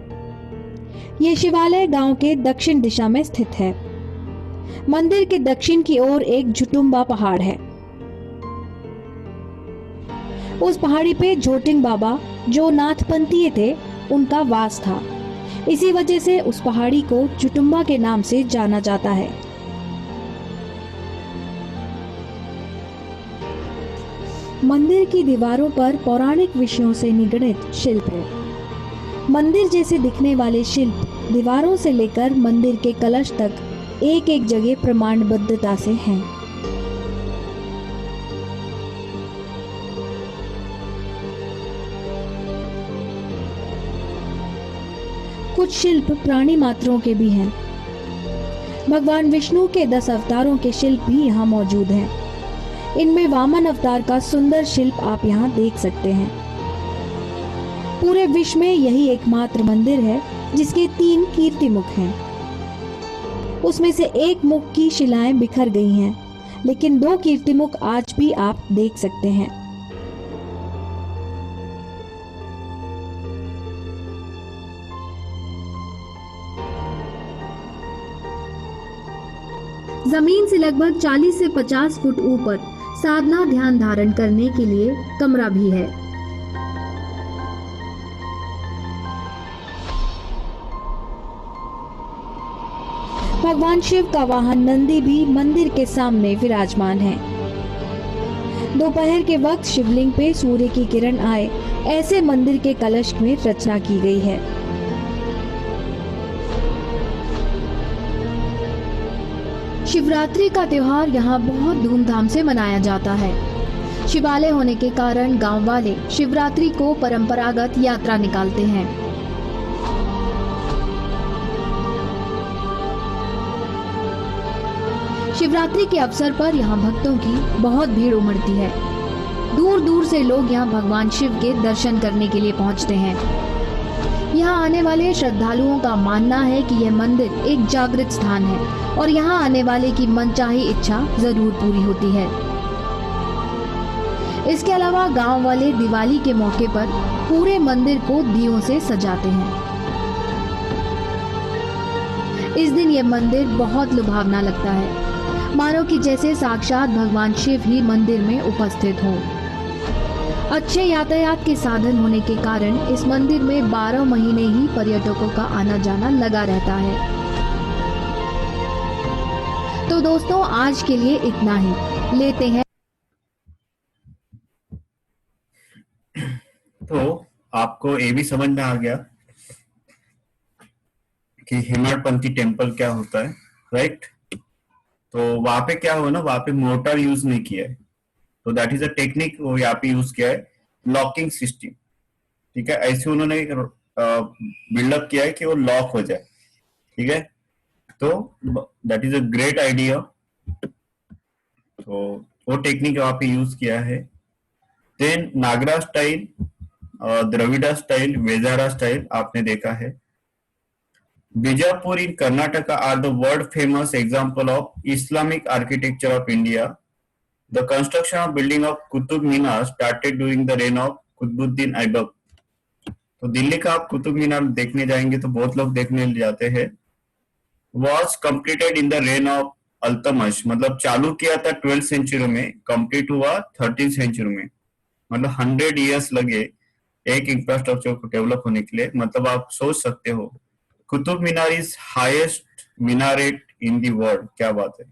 ये शिवालय गांव के दक्षिण दिशा में स्थित है। मंदिर के दक्षिण की ओर एक झुटुम्बा पहाड़ है। उस पहाड़ी पे झोटिंग बाबा जो नाथपंथीय थे उनका वास था। इसी वजह से उस पहाड़ी को झुटुम्बा के नाम से जाना जाता है। मंदिर की दीवारों पर पौराणिक विषयों से निगड़ित शिल्प है। मंदिर जैसे दिखने वाले शिल्प दीवारों से लेकर मंदिर के कलश तक एक एक जगह प्रमाणबद्धता से हैं। कुछ शिल्प प्राणी मात्रों के भी हैं। भगवान विष्णु के 10 अवतारों के शिल्प भी यहाँ मौजूद हैं। इनमें वामन अवतार का सुंदर शिल्प आप यहाँ देख सकते हैं। पूरे विश्व में यही एकमात्र मंदिर है जिसके 3 कीर्ति मुख हैं। उसमें से एक मुख की शिलाएं बिखर गई हैं, लेकिन 2 कीर्ति मुख आज भी आप देख सकते हैं। जमीन से लगभग 40 से 50 फुट ऊपर साधना ध्यान धारण करने के लिए कमरा भी है। भगवान शिव का वाहन नंदी भी मंदिर के सामने विराजमान है। दोपहर के वक्त शिवलिंग पे सूर्य की किरण आए ऐसे मंदिर के कलश में रचना की गई है। शिवरात्रि का त्योहार यहाँ बहुत धूमधाम से मनाया जाता है। शिवालय होने के कारण गांव वाले शिवरात्रि को परंपरागत यात्रा निकालते हैं। शिवरात्रि के अवसर पर यहाँ भक्तों की बहुत भीड़ उमड़ती है। दूर दूर से लोग यहाँ भगवान शिव के दर्शन करने के लिए पहुँचते हैं। यहाँ आने वाले श्रद्धालुओं का मानना है कि यह मंदिर एक जागृत स्थान है और यहाँ आने वाले की मनचाही इच्छा जरूर पूरी होती है। इसके अलावा गांव वाले दिवाली के मौके पर पूरे मंदिर को दियों से सजाते हैं। इस दिन यह मंदिर बहुत लुभावना लगता है, मानो कि जैसे साक्षात भगवान शिव ही मंदिर में उपस्थित हों। अच्छे यातायात के साधन होने के कारण इस मंदिर में 12 महीने ही पर्यटकों का आना जाना लगा रहता है। तो दोस्तों, आज के लिए इतना ही। लेते हैं। तो आपको ये भी समझ में आ गया कि हेमाडपंथी टेम्पल क्या होता है, राइट? तो वहां पे क्या हुआ ना, वहां पे मोटर यूज नहीं किया है, तो दैट इज अ टेक्निक वो यहाँ पे यूज किया है, लॉकिंग सिस्टम। ठीक है, ऐसे उन्होंने बिल्डअप किया है कि वो लॉक हो जाए। ठीक है, तो that is a great idea. तो वो टेक्निक वहां पे यूज किया है। देन नागरा स्टाइल, द्रविड़ा स्टाइल, वेजारा स्टाइल आपने देखा है। Bijapur in Karnataka are the world famous example of Islamic architecture of India. The construction of building of Qutub Minar started during the reign of Qutbuddin Aibak. तो दिल्ली का आप कुतुब मीनार देखने जाएंगे तो बहुत लोग देखने जाते हैं। Was completed in the reign of Altamash, मतलब चालू किया था 12th सेंचुरी में, कंप्लीट हुआ 13th सेंचुरी में। मतलब 100 years लगे एक इंफ्रास्ट्रक्चर को डेवलप होने के लिए। मतलब आप सोच सकते हो, Qutub Minar is highest minaret in the world. क्या बात है,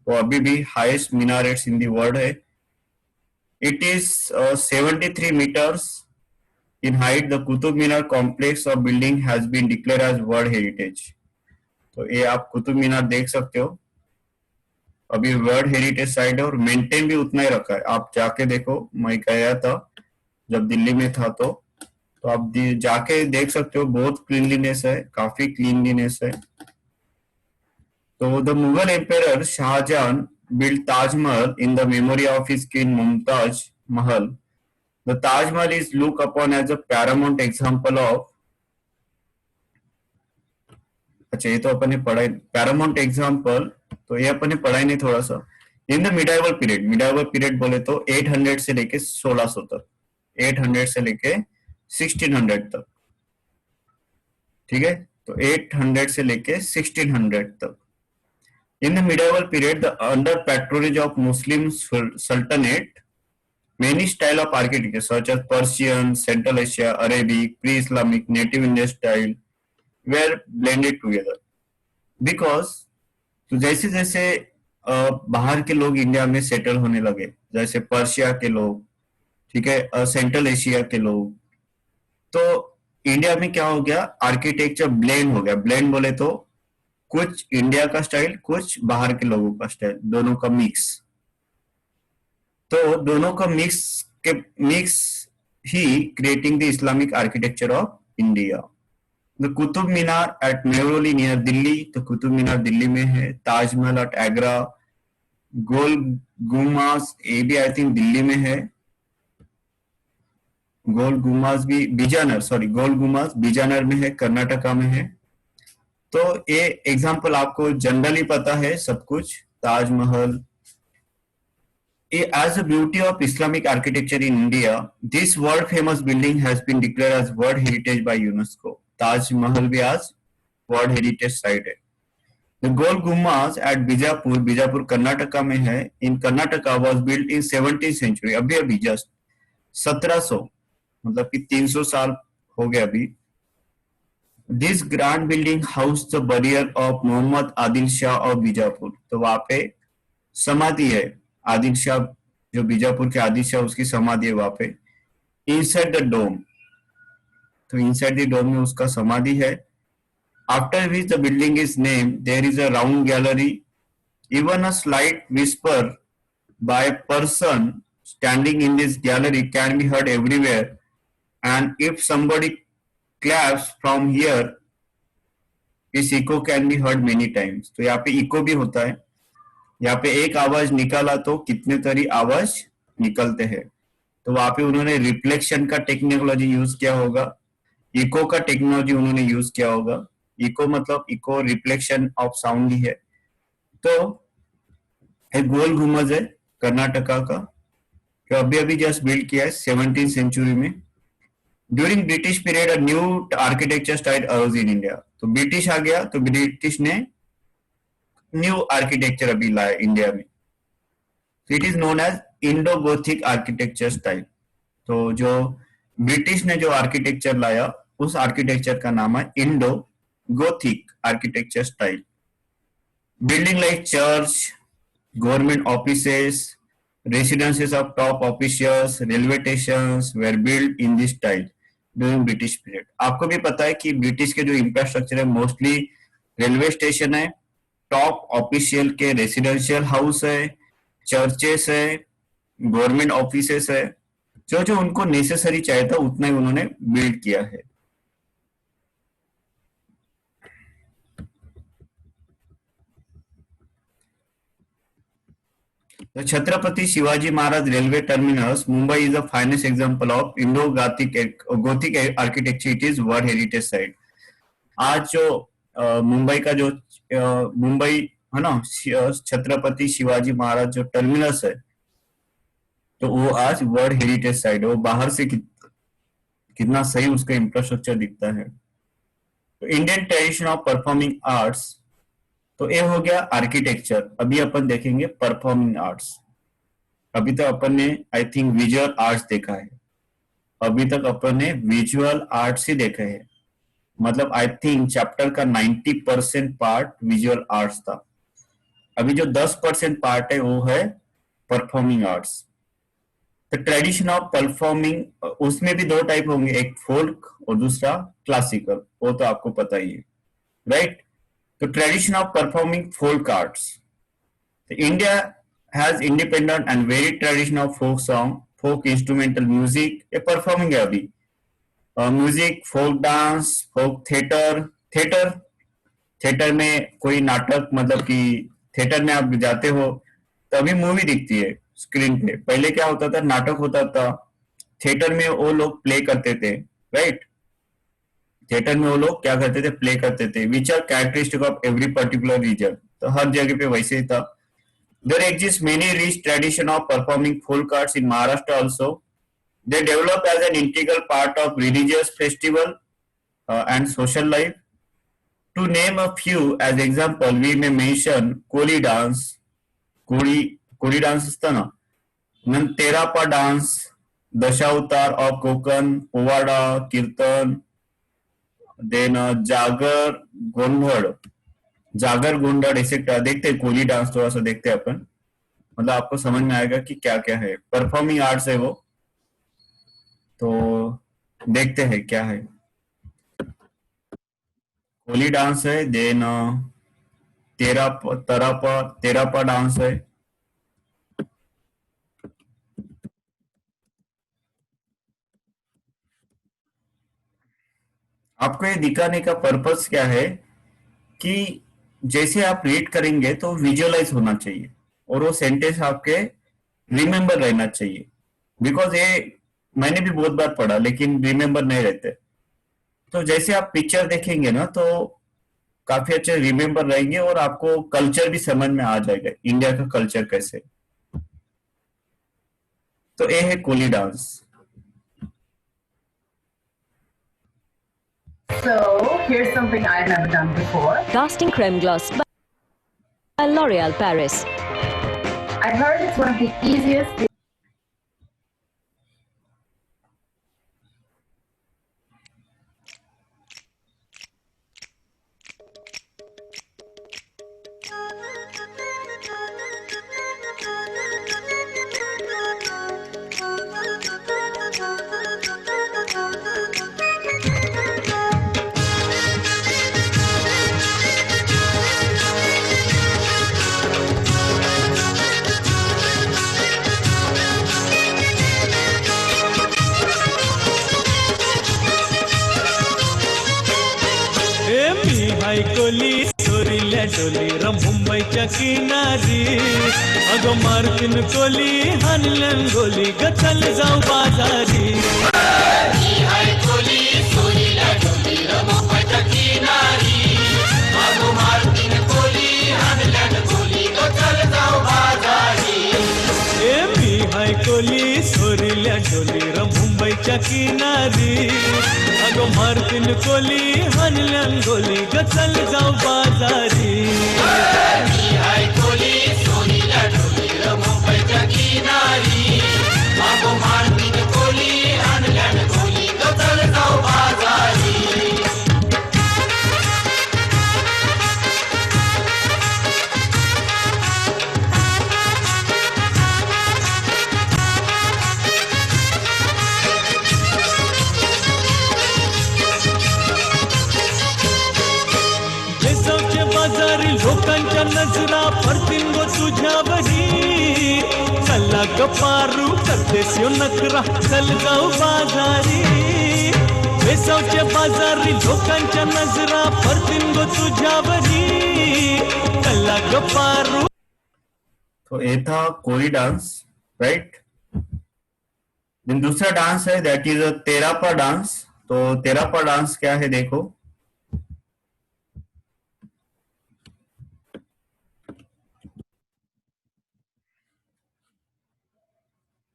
वो अभी भी highest minarets in the world है। It is 73 meters in height. The Qutub Minar complex of building has been declare as world heritage. तो ये आप कुतुब मीनार देख सकते हो, अभी वर्ल्ड हेरिटेज साइट है और मेंटेन भी उतना ही रखा है। आप जाके देखो, मैं गया था जब दिल्ली में था, तो आप जाके देख सकते हो, बहुत क्लीनलीनेस है, काफी क्लीनलीनेस है। तो the Mughal empire Shahjahan built Taj Mahal in the memory of his queen Mumtaz Mahal. The Taj Mahal is looked upon as a paramount example of, अच्छा ये तो अपन ने पढ़ा, पैरामाउंट एग्जाम्पल, तो ये अपन ने पढ़ा ही नहीं थोड़ा सा। In the medieval period, medieval period बोले तो 800 से लेके 1600 तक, 800 से लेके 1600 तक। ठीक है, तो 800 से लेके 1600 तक। In the medieval period, the under patronage of Muslim सल्तनत, many style of architecture such as Persian, Central Asia, Arabic, pre-Islamic, Native Indian style were blended together. Because तो जैसे जैसे बाहर के लोग इंडिया में सेटल होने लगे, जैसे पर्शिया के लोग, ठीक है, सेंट्रल एशिया के लोग, तो इंडिया में क्या हो गया, आर्किटेक्चर ब्लेंड हो गया। ब्लेंड बोले तो कुछ इंडिया का स्टाइल, कुछ बाहर के लोगों का स्टाइल, दोनों का मिक्स। तो दोनों का मिक्स ही creating the Islamic architecture of India. The Qutub Minar at नेवरोली नियर दिल्ली, तो कुतुब मीनार दिल्ली में है। ताजमहल एट आगरा, गोल गुम्बाज ये भी आई थिंक दिल्ली में है। गोल गुम्बाज भी गोल गुम्बाज बीजानर में है, कर्नाटका में है। तो ये एग्जांपल आपको जनरली पता है सब कुछ। Taj Mahal, as a beauty of Islamic architecture in India, this world famous building has been declared as World Heritage by UNESCO. Taj Mahal भी आज World Heritage Site है। The Gol Gumbaz at Bijapur Karnataka में है। In Karnataka was built in 17th century, अभी just 1700, मतलब कि 300 साल हो गए अभी। This grand building housed the burial of Mohammad Adil Shah of Bijapur. तो वहां पे समाधि है आदिल शाह, जो बीजापुर के आदिल शाह, उसकी समाधि है वहां पे। इनसाइड द डोम, तो इनसाइड द डोम में उसका समाधि है। After which the building is name there is a round gallery, even a slight whisper by person standing in this gallery can be heard everywhere, and if somebody claps from here is echo can be heard many times. तो यहाँ पे eco भी होता है। यहाँ पे एक आवाज निकाला तो कितने तरी आवाज निकलते हैं। तो वहां पे उन्होंने रिफ्लेक्शन का टेक्नोलॉजी यूज किया होगा, इको का टेक्नोलॉजी उन्होंने यूज किया होगा। इको मतलब इको रिफ्लेक्शन ऑफ साउंड ही है। तो एक गोल गुम्बद है कर्नाटका का, जो अभी जस्ट बिल्ड किया है 17th सेंचुरी में। During British period a new architecture style arose in India. तो ब्रिटिश आ गया तो ब्रिटिश ने न्यू आर्किटेक्चर अभी लाया इंडिया में। It is known as Indo Gothic architecture style. तो जो ब्रिटिश ने जो आर्किटेक्चर लाया उस आर्किटेक्चर का नाम है Indo Gothic architecture style. Building like church, government offices, residences of top officials, railway stations were build in this style during British period. आपको भी पता है कि ब्रिटिश के जो इंफ्रास्ट्रक्चर है मोस्टली रेलवे स्टेशन है, टॉप ऑफिशियल के रेसिडेंशियल हाउस है, चर्चेस है, गवर्नमेंट ऑफिसेस है। जो जो उनको नेसेसरी चाहिए था उतना ही उन्होंने बिल्ड किया है। तो Chhatrapati Shivaji Maharaj railway terminus Mumbai is the finest example of Indo Gothic architecture. It is world heritage site. आज जो मुंबई का जो मुंबई है ना, छत्रपति शिवाजी महाराज जो टर्मिनस है, तो वो आज वर्ल्ड हेरिटेज साइट है। वो बाहर से कितना सही उसका इंफ्रास्ट्रक्चर दिखता है। तो Indian tradition of performing arts, तो ये हो गया आर्किटेक्चर। अभी अपन देखेंगे परफॉर्मिंग आर्ट्स। अभी तक अपन ने आई थिंक विजुअल आर्ट्स देखा है, अभी तक अपन ने विजुअल आर्ट्स ही देखा है। मतलब आई थिंक चैप्टर का 90% पार्ट विजुअल आर्ट्स था। अभी जो 10% पार्ट है वो है परफॉर्मिंग आर्ट्स। तो ट्रेडिशन ऑफ परफॉर्मिंग, उसमें भी दो टाइप होंगे, एक फोल्क और दूसरा क्लासिकल। वो तो आपको पता ही है, राइट। तो tradition of performing folk arts. तो India has independent and very tradition of folk song, folk instrumental music, ये परफॉर्मिंग है अभी। Music, folk dance, folk theatre. Theatre में कोई नाटक, मतलब कि थिएटर में आप जाते हो तो अभी मूवी दिखती है स्क्रीन पे। पहले क्या होता था, नाटक होता था, थिएटर में वो लोग प्ले करते थे, राइट। थिएटर में वो लोग क्या करते थे, प्ले करते थे, which are characteristic of every particular region. तो हर जगह पे वैसे ही था। There exist many rich tradition of performing folk arts in Maharashtra also. They develop as an integral part of religious festival and social life. To name a few as example, we may mention Koli dance, Koli dance असतं ना, then Terapa dance, Dashavatar of Konkan, Povada, Kirtan, then जागर गोंधड़ ऐसे देखते हैं। Koli dance थोड़ा सा देखते हैं अपन, मतलब आपको समझ में आएगा कि क्या क्या है। परफॉर्मिंग आर्ट्स है वो, तो देखते हैं क्या है। कोली डांस है, देन तेरापा डांस है। आपको ये दिखाने का पर्पस क्या है कि जैसे आप रीड करेंगे तो विजुअलाइज होना चाहिए और वो सेंटेंस आपके रिमेम्बर रहना चाहिए। बिकॉज ये मैंने भी बहुत बार पढ़ा लेकिन रिमेम्बर नहीं रहते। तो जैसे आप पिक्चर देखेंगे ना तो काफी अच्छे रिमेम्बर रहेंगे और आपको कल्चर भी समझ में आ जाएगा, इंडिया का कल्चर कैसे। तो ये है Koli dance. So here's something I've never done before. Casting creme gloss by L'Oréal Paris. I've heard it's one of the easiest. मी हाय कोली चोरील्या डोली र मुंबईच्या किनारी अगं मार्किन कोली हानलन गोली ग चल जाऊ बाजारी मी हाय कोली चोरील्या डोली र मुंबईच्या किनारी अगं मार्किन कोली हानलन गोली ग चल जाऊ बाजारी मी हाय कोली चोरील्या डोली र मुंबईच्या किनारी अगं मार्किन कोली हानलन गोली ग चल जाऊ बाजारी मी हाय कोली चोरील्या डोली र मुंबईच्या किनारी अगं मार्किन कोली हानलन गोली ग चल जाऊ बाजारी बेसावच्या बाजारी लोकांच्या नजरा पडतील गो तुझ्यावरी चला ग पारू करतेस यो नखरा चल जाऊ बाजारी बेसावच्या बाजारी लोकांच्या नजरा पडतील गो तुझ्यावरी चला ग पारू। तो ये था कोली डांस, राइट। देन दूसरा डांस है दैट इज अ तेरापा डांस। तो तेरापा डांस क्या है देखो।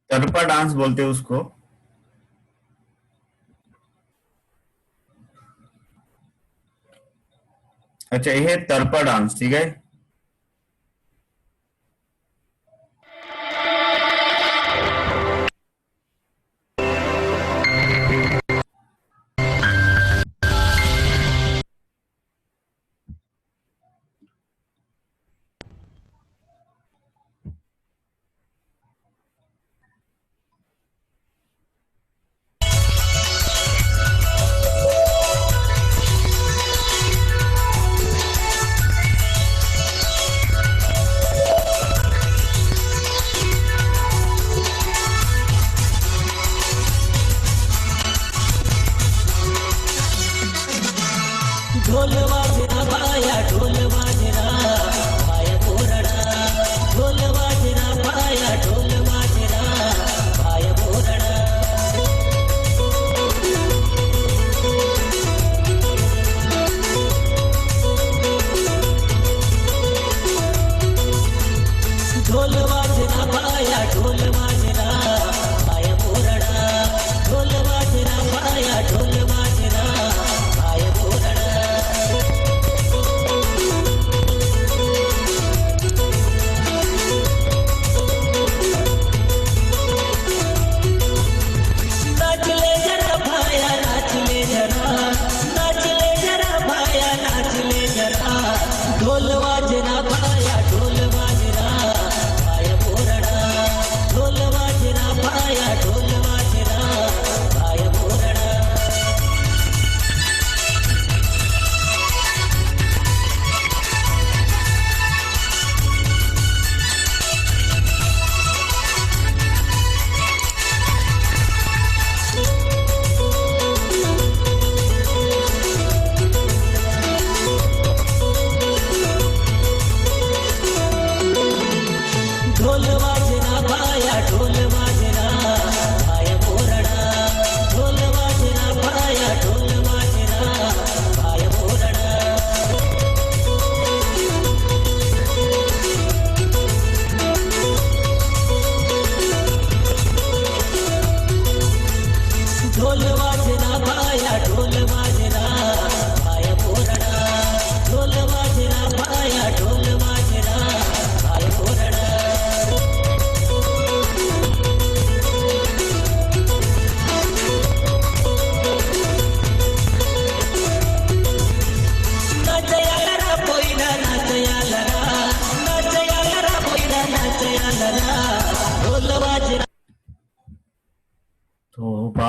तरपा डांस बोलते हैं उसको। अच्छा ये है तरपा डांस, ठीक है। ढोल वाजरा पाया ढोल वाजरा पाया बोरडा ढोल वाजरा पाया ढोल वाजरा पाया बोरडा ढोल वाजरा पाया ढोल वाजरा पाया बोरडा ढोल वाजरा पाया ढोल वाजरा पाया बोरडा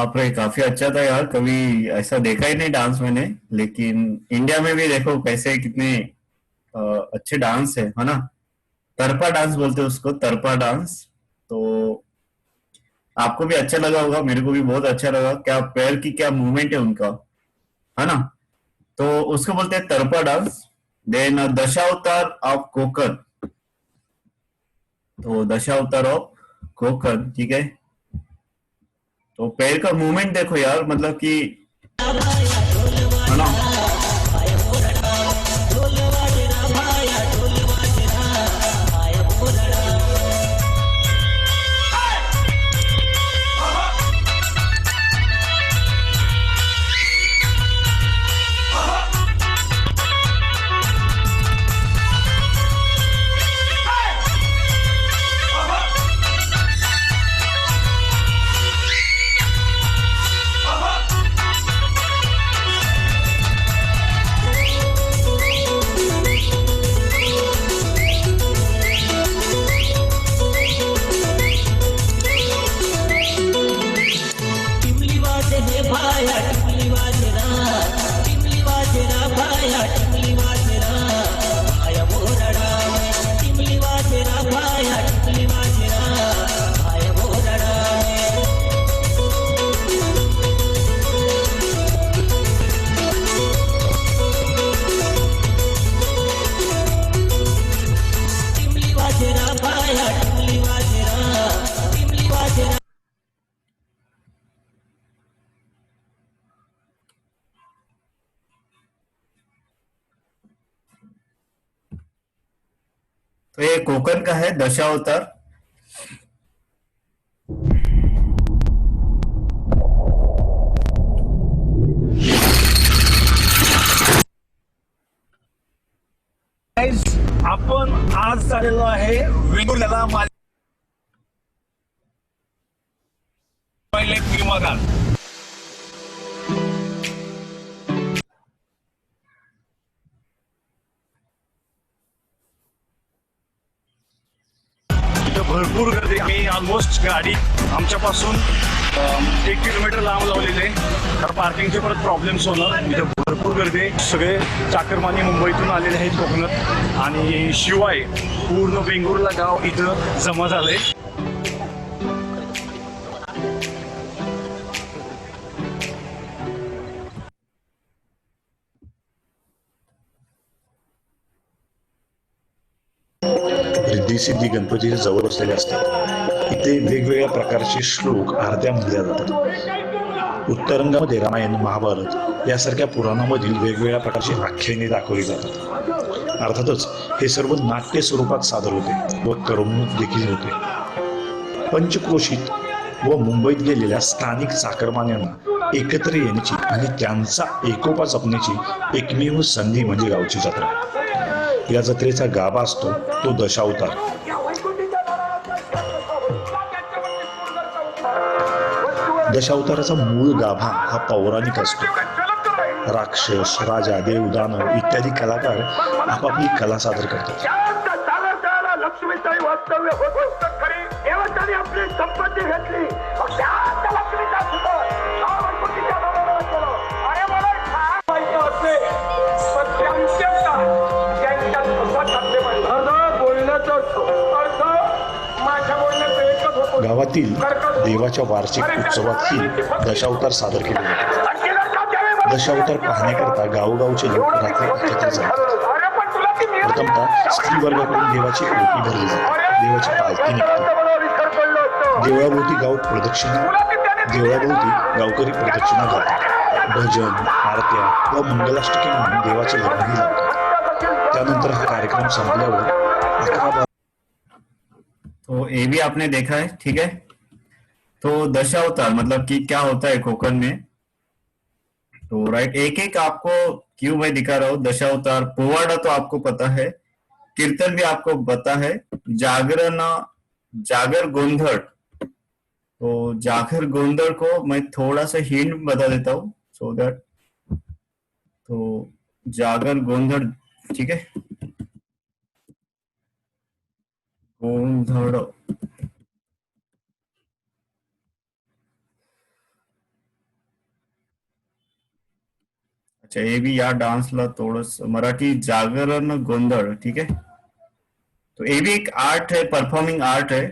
बाप रे, काफी अच्छा था यार, कभी ऐसा देखा ही नहीं डांस मैंने। लेकिन इंडिया में भी देखो कैसे कितने अ, अच्छे डांस है ना। तरपा डांस बोलते हैं उसको, तरपा डांस। तो आपको भी अच्छा लगा होगा, मेरे को भी बहुत अच्छा लगा, क्या पैर की क्या मूवमेंट है उनका, है ना। तो उसको बोलते हैं Tarpa dance. Then Dashavatar of Konkan. तो दशावतार ऑफ कोकण, ठीक है। तो पैर का मूवमेंट देखो यार, मतलब कि, है ना। टिमली वाजे रे भाया टिमली वाजे रा टिमली वाजे रा भाया टिमली वाजे रा भाया बोरडा टिमली वाजे रा भाया टिमली वाजे रा भाया बोरडा टिमली वाजे रा भाया टिमली वाजे रा टिमली वाजे रा तो ये कोकण का है दशावतार। आपण आज चाललेलो आहे वेंगुर्ल्याला पहिले विमागार भरपूर गर्दी। आम्ही ऑलमोस्ट गाडी आमच्यापासून 1 किलोमीटर लांब लावलेली आहे, तर पार्किंगचे परत प्रॉब्लेम्स होणार। इथे भरपूर गर्दी आहे, सगळे चाकरमानी मुंबईतून आलेले आहेत कोकणात, आणि शिवाय पूर्ण वेंगुर्ला गाव इथं जमा झालंय। रिद्धी सिद्धी गणपतीच्या जवळ बसलेले असतात। इथे वेगवेगळ्या प्रकारचे श्लोक आरत्या म्हणल्या जातात। उत्तरंगामध्ये रामायण महाभारत यासारख्या पुराणामधील वेगवेगळ्या प्रकारची आख्याने दाखवली जातात। अर्थातच हे सर्व नाट्य स्वरूपात सादर होते व करमणूक देखील होते। पंचक्रोशीत व मुंबईत गेलेल्या स्थानिक चाकरमान्यांना एकत्र येण्याची आणि त्यांचा एकोपा जपण्याची एकमेव संधी म्हणजे गावची जत्रा। या जत्रेचा गाभा असतो तो दशावतार। दशावताराचा मूळ गाभा हा पौराणिक असतो। राक्षस, राजा, देव, दानव इत्यादी कलाकार आपापली कला सादर करतात। लक्ष्मीचाही वास्तव्य होत खरी देवतांनी आपली संपत्ती घेतली, लक्ष्मीचा सुद्धा अरे मला माहिती असते, पण त्यांच्या बोलण्याचा अर्थ माझ्या बोलण्याचं एकच होतं। गावातील देवाच्या वार्षिक उत्सवातही दशावतार सादर केले जातात। दशावतार पाहण्याकरता गावोगावचे लोक रात्री एकत्र जमतात। प्रथमतः स्त्री वर्गाकडून देवाची ओटी भरली जाते, देवाची पालखी निघते, देवळाभोवती गाव प्रदक्षिणा देवळाभोवती गावकरी प्रदक्षिणा घालतात। भजन, आरत्या व मंगलाष्टके म्हणून देवाचे लग्नही लागतात। त्यानंतर हा कार्यक्रम संपल्यावर 11 तो ये भी आपने देखा है, ठीक है। तो दशावतार मतलब कि क्या होता है कोकण में। तो राइट, एक एक आपको क्यों मैं दिखा रहा हूँ। दशावतार, पोवाड़ा तो आपको पता है, कीर्तन भी आपको पता है, जागरण, जागर गोंधड़। तो जागर गोंधड़ को मैं थोड़ा सा हिंट बता देता हूँ सो दैट। तो जागर गोंधड़, ठीक है, गोंधड़। अच्छा, हे बी या डान्सला थोडस मराठी जागरण गोंधळ, ठीक आहे. तो ये भी एक आर्ट है, परफॉर्मिंग आर्ट है.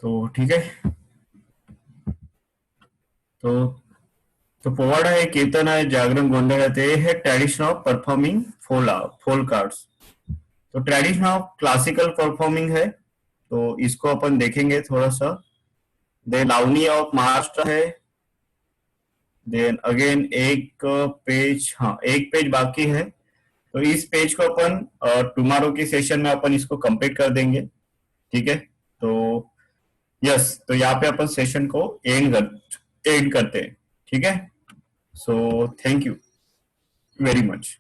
तो ठीक है. तो पोवाडा है, कीर्तन है, जागरण गोंधळ है, ते है tradition of performing folk arts. तो ट्रेडिशन ऑफ क्लासिकल परफॉर्मिंग है, तो इसको अपन देखेंगे थोड़ा सा. देन लावणी ऑफ महाराष्ट्र है. देन अगेन एक पेज बाकी है. तो इस पेज को अपन टुमारो की सेशन में अपन इसको कंप्लीट कर देंगे, ठीक है. तो यस, तो यहाँ पे अपन सेशन को एंड करते हैं, ठीक है. So thank you very much.